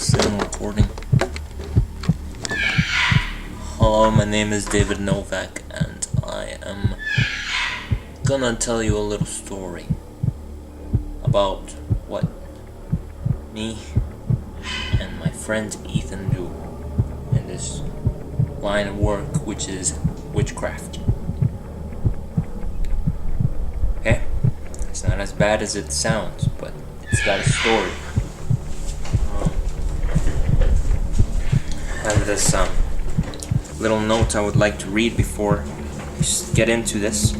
Still recording. Hello, my name is David Novak, and I am gonna tell you a little story about what me and my friend Ethan do in this line of work, which is witchcraft. Okay? It's not as bad as it sounds, but it's got a story. I have this little note I would like to read before we get into this.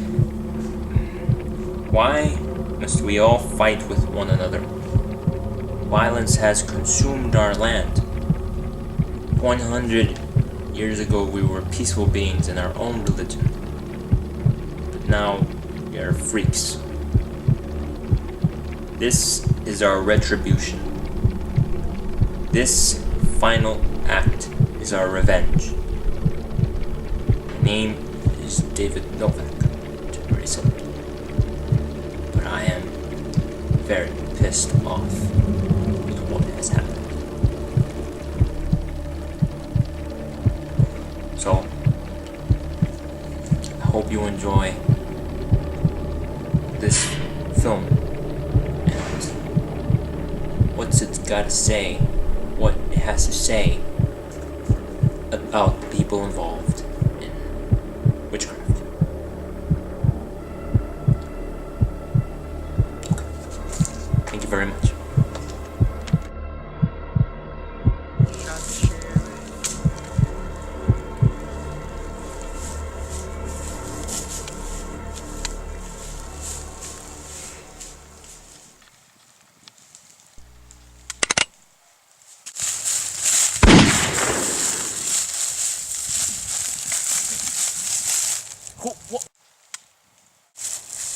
Why must we all fight with one another? Violence has consumed our land. 100 years ago we were peaceful beings in our own religion, but now we are freaks. This is our retribution. This final act is our revenge. My name is David Novak, to be very simple. But I am very pissed off with what has happened. So, I hope you enjoy this film and what's it got to say, what it has to say about the people involved in witchcraft. Okay. Thank you very much.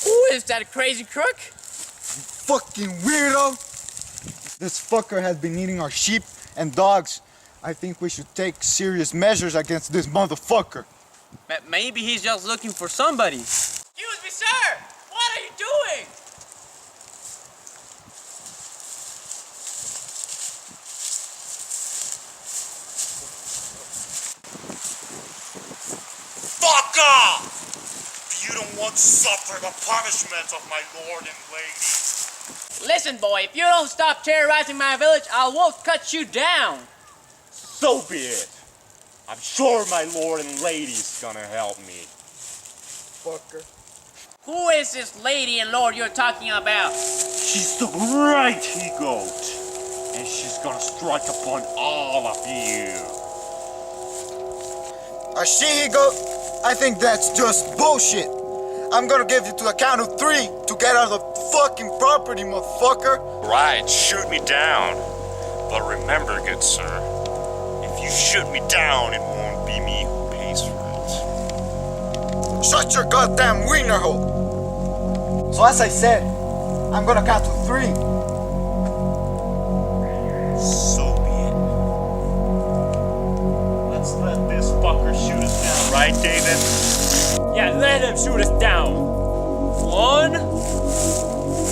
Who is that crazy crook? Fucking weirdo! This fucker has been eating our sheep and dogs. I think we should take serious measures against this motherfucker. Maybe he's just looking for somebody. Excuse me, sir! What are you doing? Fuck off! You don't want to suffer the punishment of my lord and lady. Listen, boy, if you don't stop terrorizing my village, I will cut you down. So be it. I'm sure my lord and lady's gonna help me. Fucker. Who is this lady and lord you're talking about? She's the great he-goat, and she's gonna strike upon all of you. A she-goat? I think that's just bullshit. I'm gonna give you to the count of 3 to get out of the fucking property, motherfucker. Right, shoot me down. But remember, good sir, if you shoot me down, it won't be me who pays for it. Shut your goddamn wiener hole. So as I said, I'm gonna count to 3. So be it. Let's let this fucker shoot us down, right, David? Yeah, let him shoot us down. 1,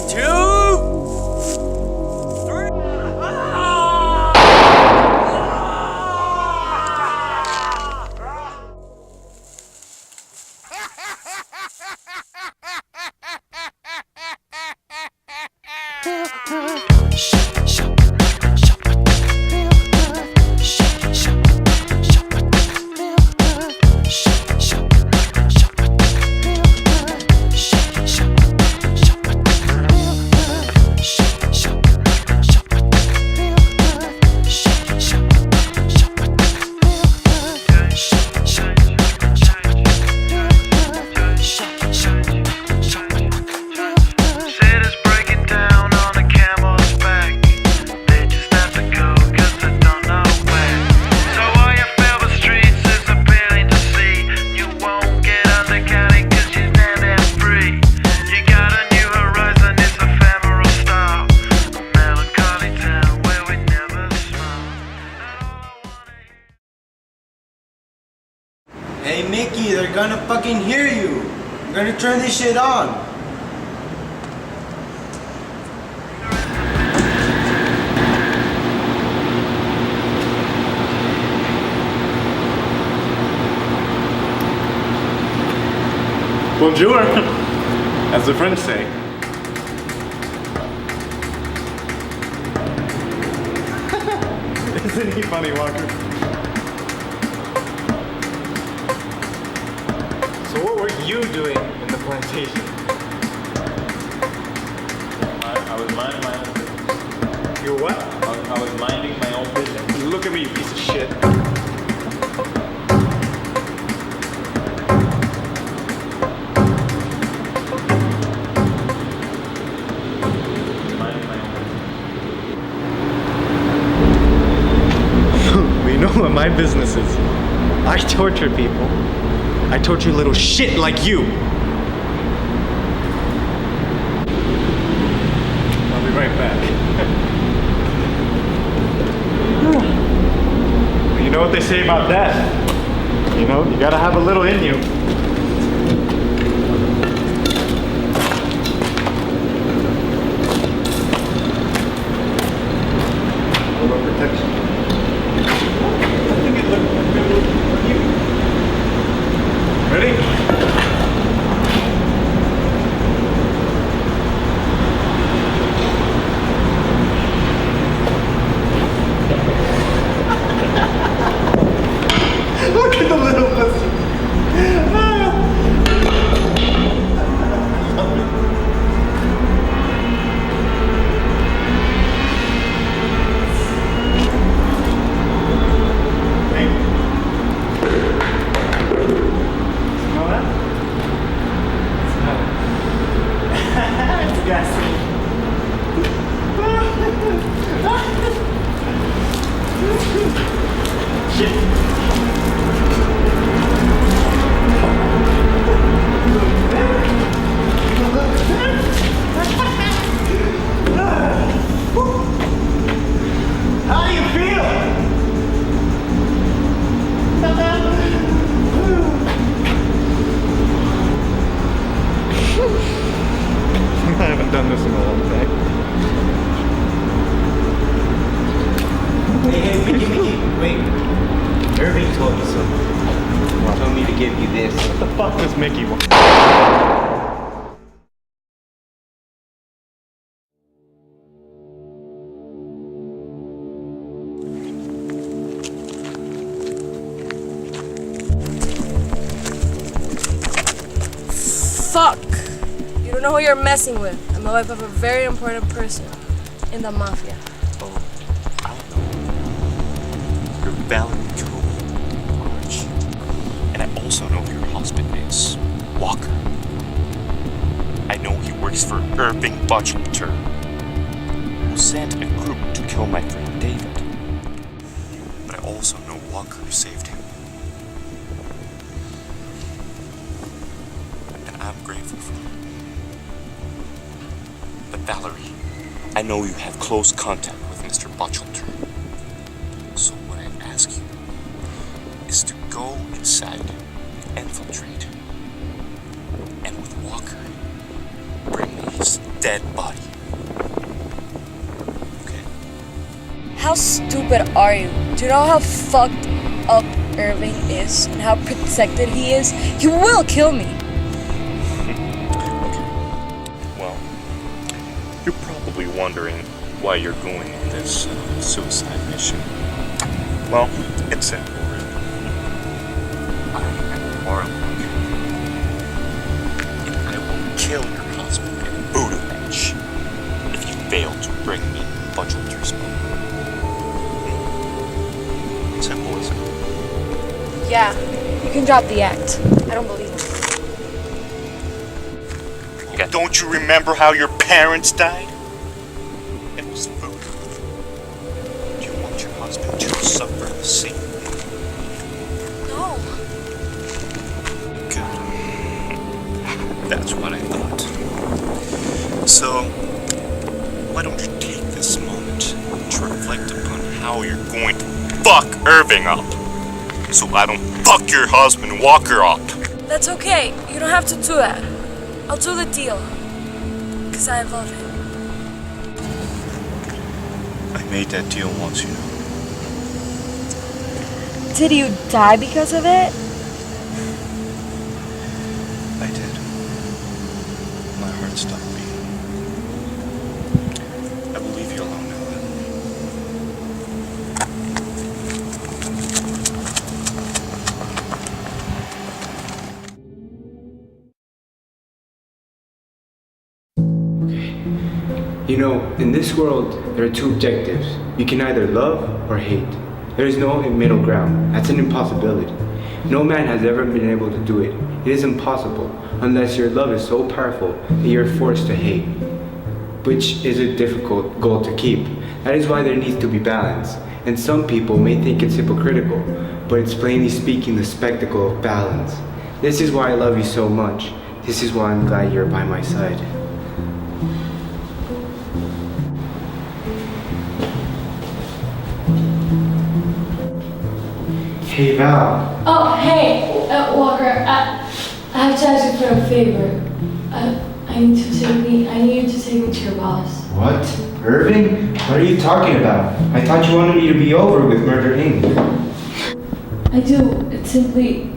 2, 3. Hey Mickey, they're gonna fucking hear you. I'm gonna turn this shit on. Bonjour, as the French say. Isn't he funny, Walker? So what were you doing in the plantation? I was minding my own business. You what? I was minding my own business. Look at me, you piece of shit. Minding my own We know what my business is. I torture people. I torture little shit like you. I'll be right back. You know what they say about death? You know, you gotta have a little in you. A little protection. I think it looked good on you. Ready? Look at the little pussy. Smell that? Smell it. It's gasoline. Shit. How do you feel? I haven't done this in a long time. Hey, Mickey, wait. Irving told me something. He told me to give you this. What the fuck does Mickey want? Fuck! You don't know who you're messing with. I'm the wife of a very important person in the mafia. Oh, I don't know. You're Valerie Cohen, aren't you? And I also know who your husband is, Walker. I know he works for Irving Butcher, who sent a group to kill my friend David. But I also know Walker saved him. And I'm grateful for that. But Valerie, I know you have close contact with Mr. Butchelter. So what I ask you is to go inside, infiltrate, and with Walker, bring me his dead body. Okay? How stupid are you? Do you know how fucked up Irving is and how protected he is? He will kill me. Okay. Well, you're probably wondering why you're going on this suicide mission. Well, it's simple, really. I am warlock. And I will kill your husband in a voodoo match if you fail to bring me Butchelter's body. Simple as it. Yeah, you can drop the act. I don't believe it. Okay. Don't you remember how your parents died? It was voodoo. Do you want your husband to suffer the same thing? No. Good. That's what I thought. So, why don't you take this moment to reflect upon how you're going to fuck Irving up, so I don't fuck your husband Walker up. That's okay. You don't have to do that. I'll do the deal. Because I love him. I made that deal once, you know. Did you die because of it? I did. stop me. I will leave you alone now then. You know, in this world, there are two objectives. You can either love or hate. There is no middle ground. That's an impossibility. No man has ever been able to do it. It is impossible unless your love is so powerful that you're forced to hate, which is a difficult goal to keep. That is why there needs to be balance. And some people may think it's hypocritical, but it's plainly speaking the spectacle of balance. This is why I love you so much. This is why I'm glad you're by my side. Hey Val. Oh, hey, Walker. I have to ask you for a favor. I need you to take me to your boss. What? Irving? What are you talking about? I thought you wanted me to be over with Murder Inc. I do. It's simply,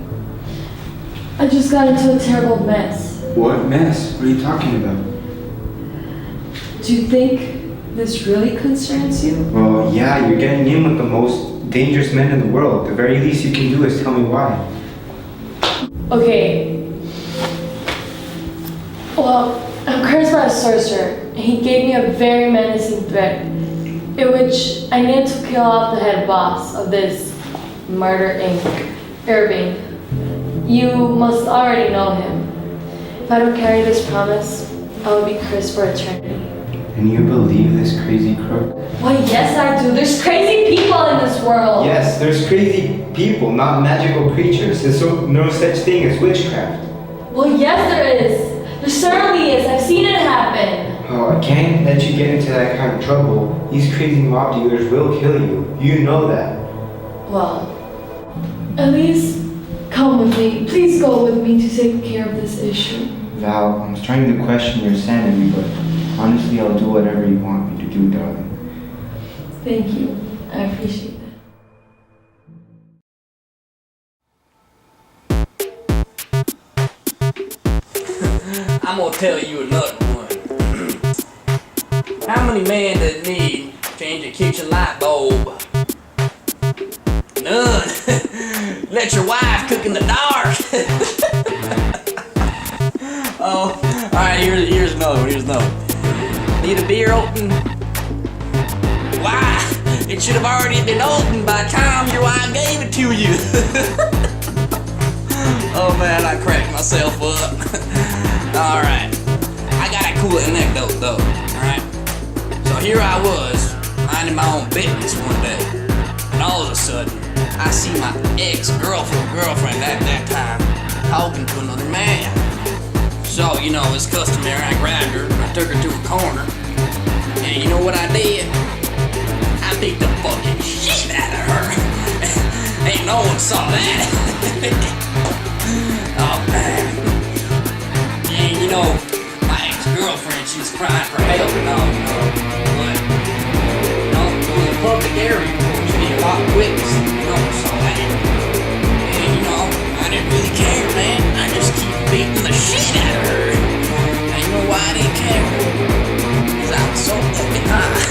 I just got into a terrible mess. What mess? What are you talking about? Do you think this really concerns you? Well, yeah, you're getting in with the most dangerous men in the world. The very least you can do is tell me why. Okay. Well, I'm cursed by a sorcerer, and he gave me a very menacing threat, in which I needed to kill off the head boss of this Murder Inc., Irving. You must already know him. If I don't carry this promise, I will be cursed for eternity. And you believe this crazy crook? Why, yes I do. There's crazy people in this world. Yes, there's crazy people, not magical creatures. There's no such thing as witchcraft. Well, yes there is. There certainly is. I've seen it happen. Oh, I can't let you get into that kind of trouble. These crazy mob dealers will kill you. You know that. Well, at least come with me. Please go with me to take care of this issue. Val, I'm trying to question your sanity, but honestly, I'll do whatever you want me to do, darling. Thank you. I appreciate that. I'm gonna tell you another one. How many men does it need to change a kitchen light bulb? None. Let your wife cook in the dark. Oh, alright, here's another one. Need a beer open? Why? It should have already been opened by the time your wife gave it to you. Oh man, I cracked myself up. Alright, I got a cool anecdote though, alright? So here I was, minding my own business one day, and all of a sudden, I see my ex-girlfriend at that time talking to another man. So, you know, it's customary, I grabbed her, I took her to a corner, and you know what I did? I beat the fucking shit out of her. Ain't no one saw that. Oh man. And you know, my ex-girlfriend, she was crying for help and all, you know. But, you know, it was a public area, which be a lot of witnesses, you know, so hey. And you know, I didn't really care, man. I just keep beating the shit out of her. And you know why I didn't care? Because I was so fucking high.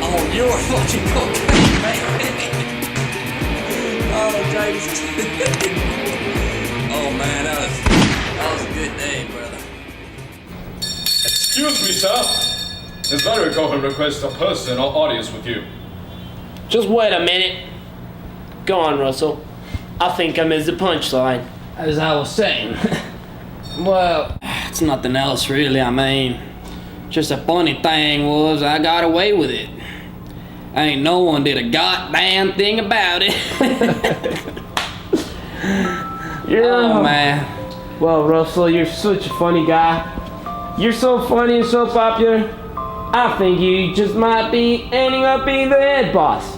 Oh, you're fucking cocaine, man. Oh, Jesus. Oh, man, that was a good day, brother. Excuse me, sir. Miss Valerie Cohen requests a personal audience with you. Just wait a minute. Go on, Russell. I think I missed the punchline. As I was saying, well, it's nothing else really, I mean. Just a funny thing was I got away with it. Ain't no one did a goddamn thing about it. Oh, man. Well, Russell, you're such a funny guy. You're so funny and so popular. I think you just might be ending up being the head boss.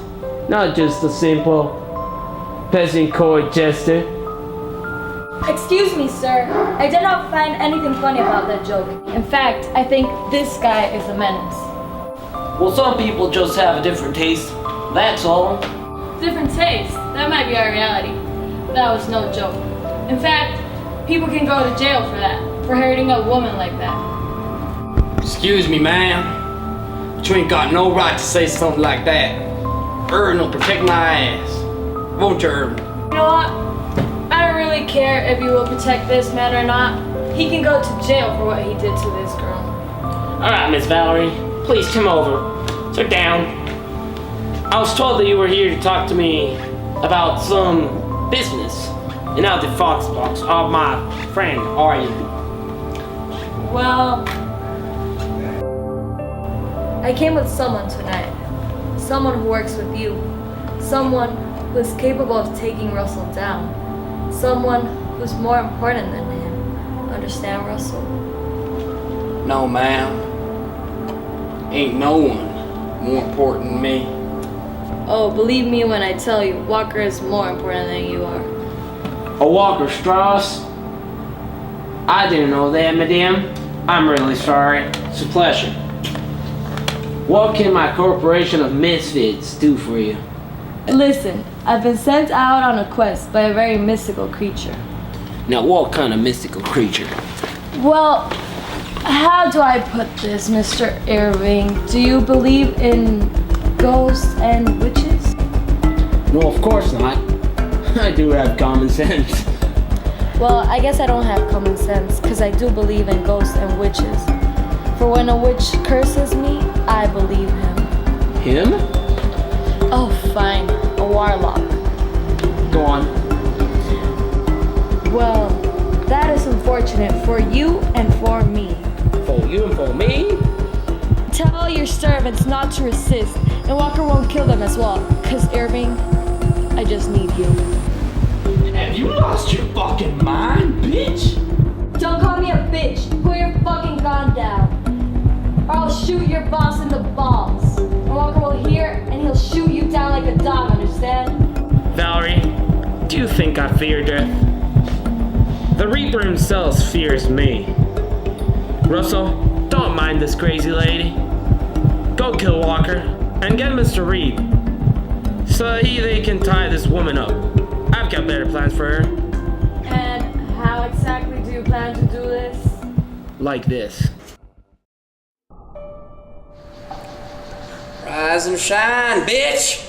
Not just a simple peasant court jester. Excuse me, sir. I did not find anything funny about that joke. In fact, I think this guy is a menace. Well, some people just have a different taste. That's all. Different taste? That might be our reality. That was no joke. In fact, people can go to jail for that, for hurting a woman like that. Excuse me, ma'am. But you ain't got no right to say something like that. Irvin will protect my ass. Won't you, Irvin? You know what? I don't really care if you will protect this man or not. He can go to jail for what he did to this girl. Alright, Miss Valerie, please come over. Sit down. I was told that you were here to talk to me about some business. And now the Fox box of my friend, are you? Well, I came with someone tonight. Someone who works with you. Someone who is capable of taking Russell down. Someone who's more important than him. Understand, Russell? No, ma'am. Ain't no one more important than me. Oh, believe me when I tell you, Walker is more important than you are. A Walker Strauss? I didn't know that, madame. I'm really sorry. It's a pleasure. What can my corporation of misfits do for you? Listen, I've been sent out on a quest by a very mystical creature. Now, what kind of mystical creature? Well, how do I put this, Mr. Irving? Do you believe in ghosts and witches? No, of course not. I do have common sense. Well, I guess I don't have common sense, because I do believe in ghosts and witches. For when a witch curses me, I believe him. Him? Oh, fine. A warlock. Go on. Well, that is unfortunate for you and for me. For you and for me? Tell all your servants not to resist, and Walker won't kill them as well. Because, Irving, I just need you. Have you lost your fucking mind, bitch? Don't call me a bitch. Put your fucking gun down. Or I'll shoot your boss in the balls. And Walker will hear, and he'll shoot you down like a dog, understand? Valerie, do you think I fear death? The Reaper himself fears me. Russell, don't mind this crazy lady. Go kill Walker and get Mr. Reed so they can tie this woman up. I've got better plans for her. And how exactly do you plan to do this? Like this. Rise and shine, bitch!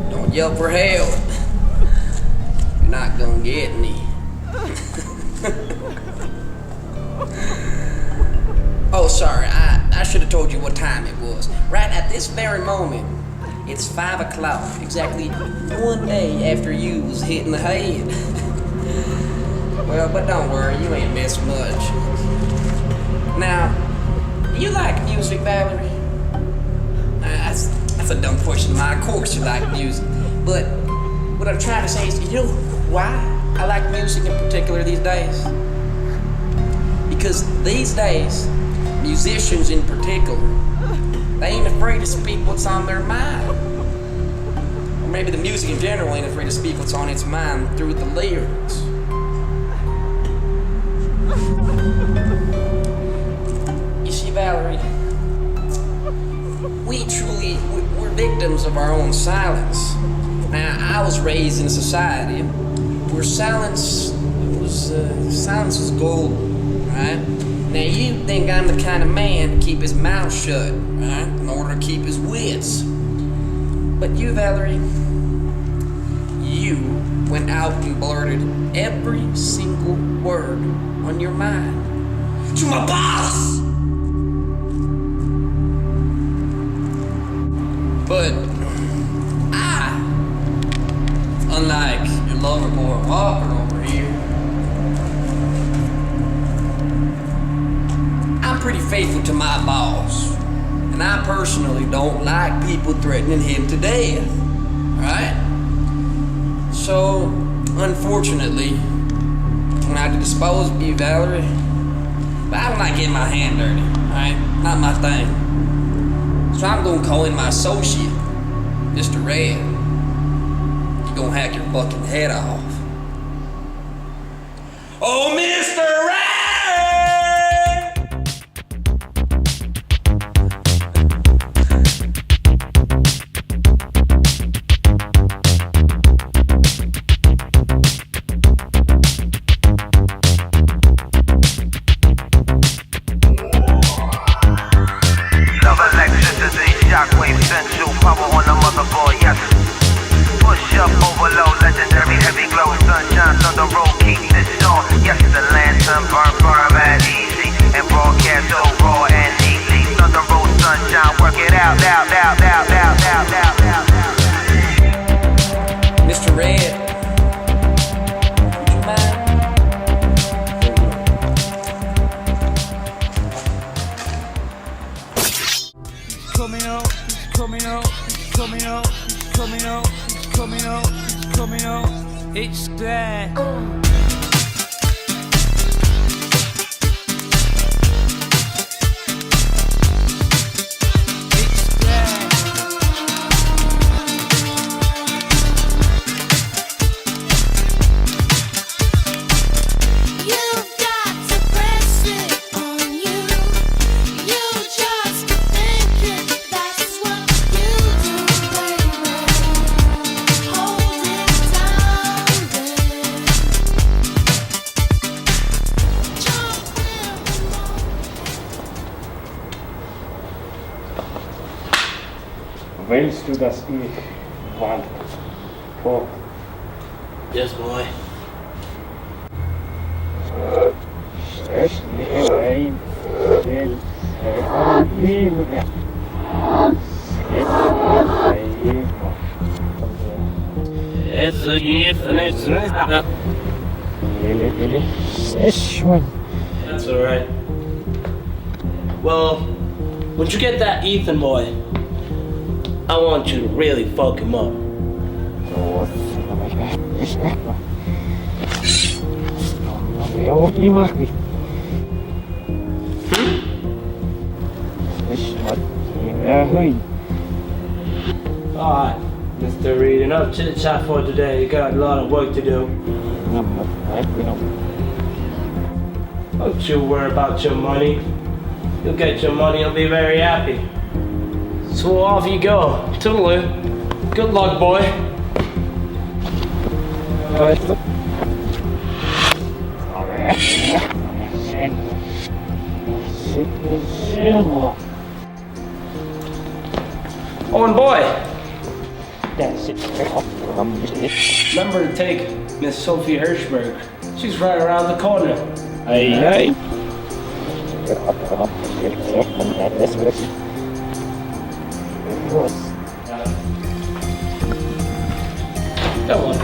Don't yell for help. You're not gonna get me. Oh, sorry, I should have told you what time it was. Right at this very moment, it's 5 o'clock, exactly 1 day after you was hit in the head. Well, but don't worry, you ain't missed much. Now, do you like music, Valerie? That's a dumb question of mine. Of course you like music. But what I'm trying to say is, you know why I like music in particular these days? Because these days, musicians in particular, they ain't afraid to speak what's on their mind. Or maybe the music in general ain't afraid to speak what's on its mind through the lyrics. You see, Valerie, we're victims of our own silence. Now, I was raised in a society where silence was gold, right? Now, you think I'm the kind of man to keep his mouth shut, right, in order to keep his wits. But you, Valerie, you went out and blurted every single word on your mind to my boss! But I, unlike your lover boy Walker over here, I'm pretty faithful to my boss. And I personally don't like people threatening him to death, right? So, unfortunately, when I had to dispose of you, Valerie, but I don't like getting my hand dirty, right? Not my thing. So I'm gonna call in my associate, Mr. Red. He's gonna hack your fucking head off. Oh, Mr. Red! sunburn firm and easy, and broadcast so raw and easy. Southern road sunshine, work it out. Mr. Red, would you mind? Coming out, it's there. Willst du, dass ich wand? Oh. Yes, boy. Störst mich rein, will lieben. It's a gift and it's not. That's alright. Well, once you get that Ethan boy, I want you to really fuck him up. Alright, Mr. Reed, enough chit chat for today. You got a lot of work to do. Don't you worry about your money. You'll get your money and be very happy. So off you go. Toodaloo. Good luck, boy. Oh, and boy. Remember to take Miss Sophie Hirschberg. She's right around the corner. Hey. Come on.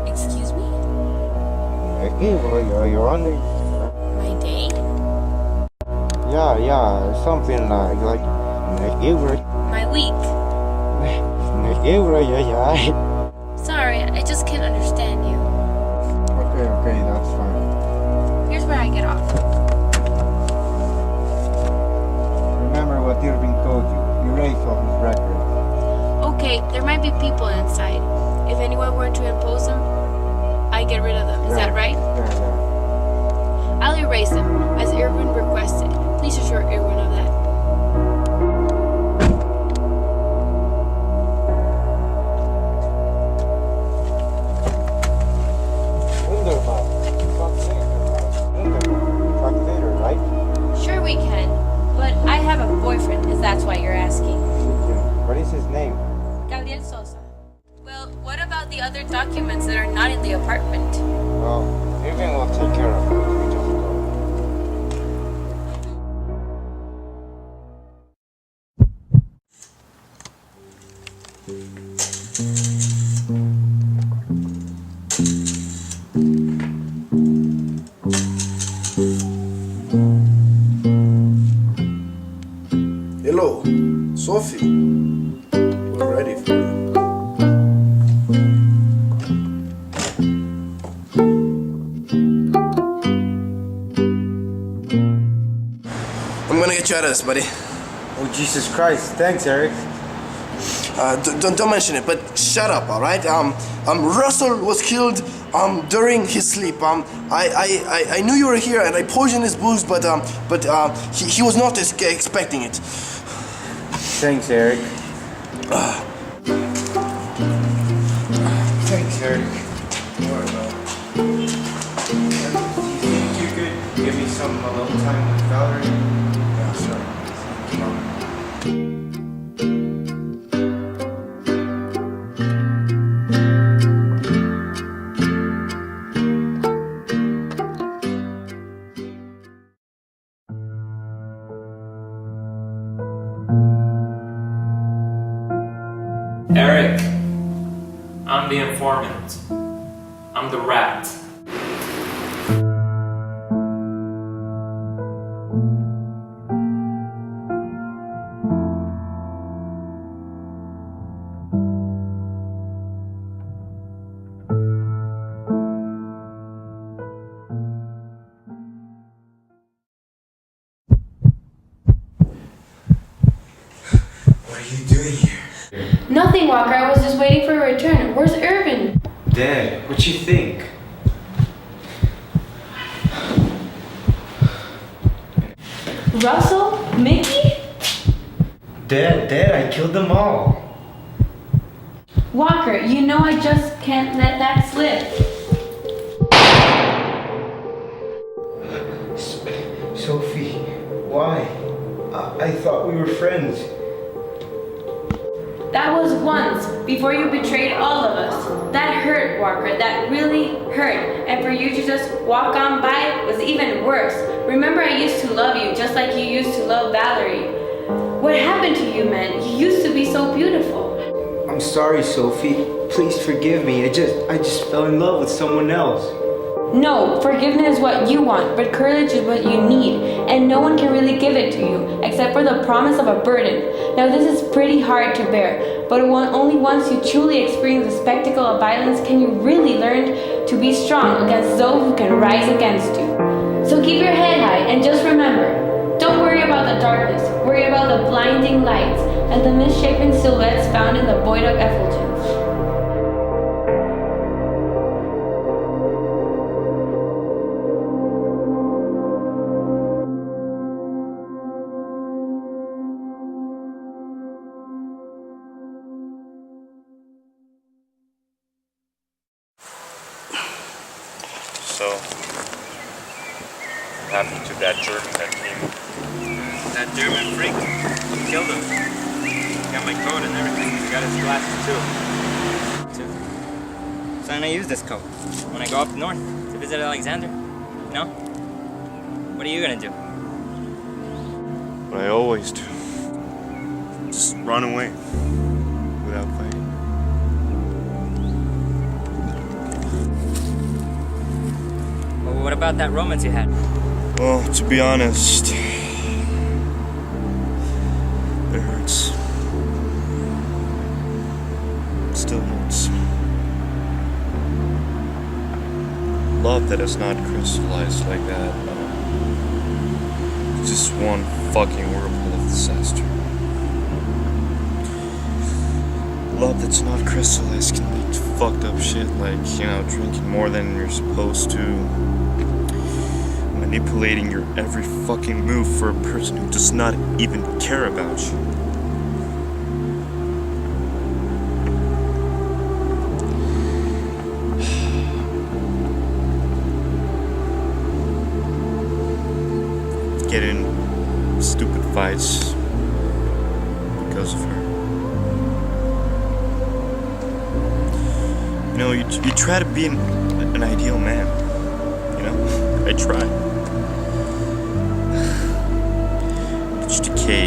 Excuse me? You're on the... My day? Yeah, something like My week? Sorry, I just can't understand you. Okay, that's fine. Here's where I get off. Remember what Irving told you. Erase all his records. Okay, there might be people inside. If anyone were to impose them, I get rid of them. Is that right? Yeah. I'll erase them, as Irwin requested. Please assure Irwin of that. Talk later, right? Sure we can, but I have a boyfriend, if that's why you're asking. What is his name? Gabriel Sosa. Well, what about the other documents that are not in the apartment? Well, Irving will take care of it. We just go. Hello, Sophie. We're ready for you. I'm gonna get you out of this, buddy. Oh, Jesus Christ. Thanks, Eric. Don't mention it, but shut up, all right? Russell was killed during his sleep. I knew you were here, and I poisoned his booze, but he was not expecting it. Thanks, Eric. Thanks, Eric. Do you think you could give me some alone time with Valerie? Yeah, sure. Eric, I'm the informant. I'm the rat. What are you doing here? Nothing, Walker. I was just waiting for a return. Where's Irvin? Dad, what you think? Russell? Mickey? Dad, I killed them all. Walker, you know I just can't let that slip. Sophie, why? I thought we were friends. That was once, before you betrayed all of us. That hurt, Walker. That really hurt. And for you to just walk on by was even worse. Remember, I used to love you just like you used to love Valerie. What happened to you, man? You used to be so beautiful. I'm sorry, Sophie. Please forgive me. I just fell in love with someone else. No, forgiveness is what you want, but courage is what you need, and no one can really give it to you, except for the promise of a burden. Now this is pretty hard to bear, but only once you truly experience the spectacle of violence can you really learn to be strong against those who can rise against you. So keep your head high, and just remember, don't worry about the darkness, worry about the blinding lights, and the misshapen silhouettes found in the void of effulgence. So, what happened to that German that came? That German freak? Killed him. Got my coat and everything. Got his glasses too. So I'm gonna use this coat when I go up north to visit Alexander. No? What are you gonna do? What I always do. Just run away without fighting. Well, what about that romance you had? Well, to be honest, it hurts. It still hurts. Love that is not crystallized like that. It's just one fucking whirlpool of disaster. Love that's not crystallized can lead to fucked up shit like, drinking more than you're supposed to, manipulating your every fucking move for a person who does not even care about you. Get in stupid fights because of her. You try to be an ideal man. I try. But you decay.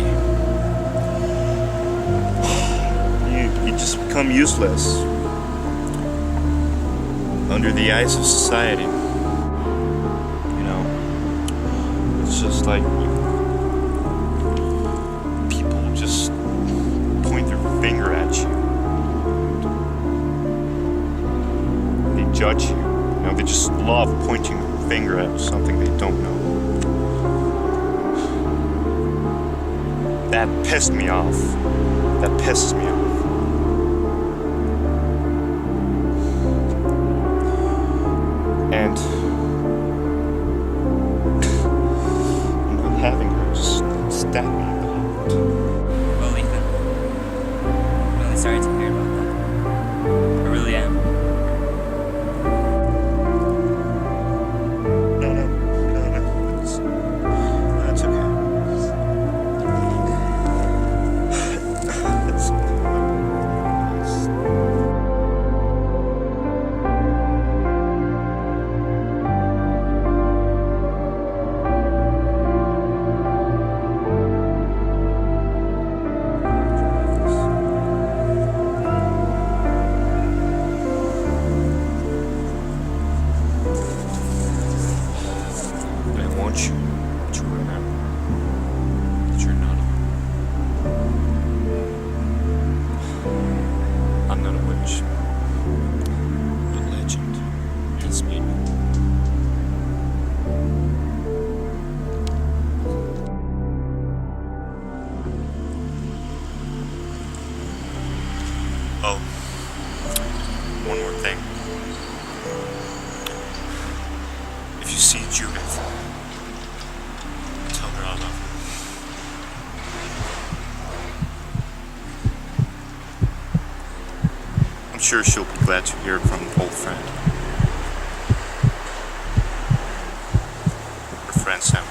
You just become useless under the eyes of society. It's just like people just point their finger at you. They judge you. They just love pointing their finger at something they don't know. that pissed me off. That pisses me off. And not having her just stab me in the heart. Well, Ethan, I'm really sorry to hear about that. I really am. No. That's okay. I want you to remember that you're not alone. I'm not a witch. But legend has made me. Oh, one more thing. If you see Judith, tell her I love her. I'm sure she'll be glad to hear it from an old friend. Her friend Sam.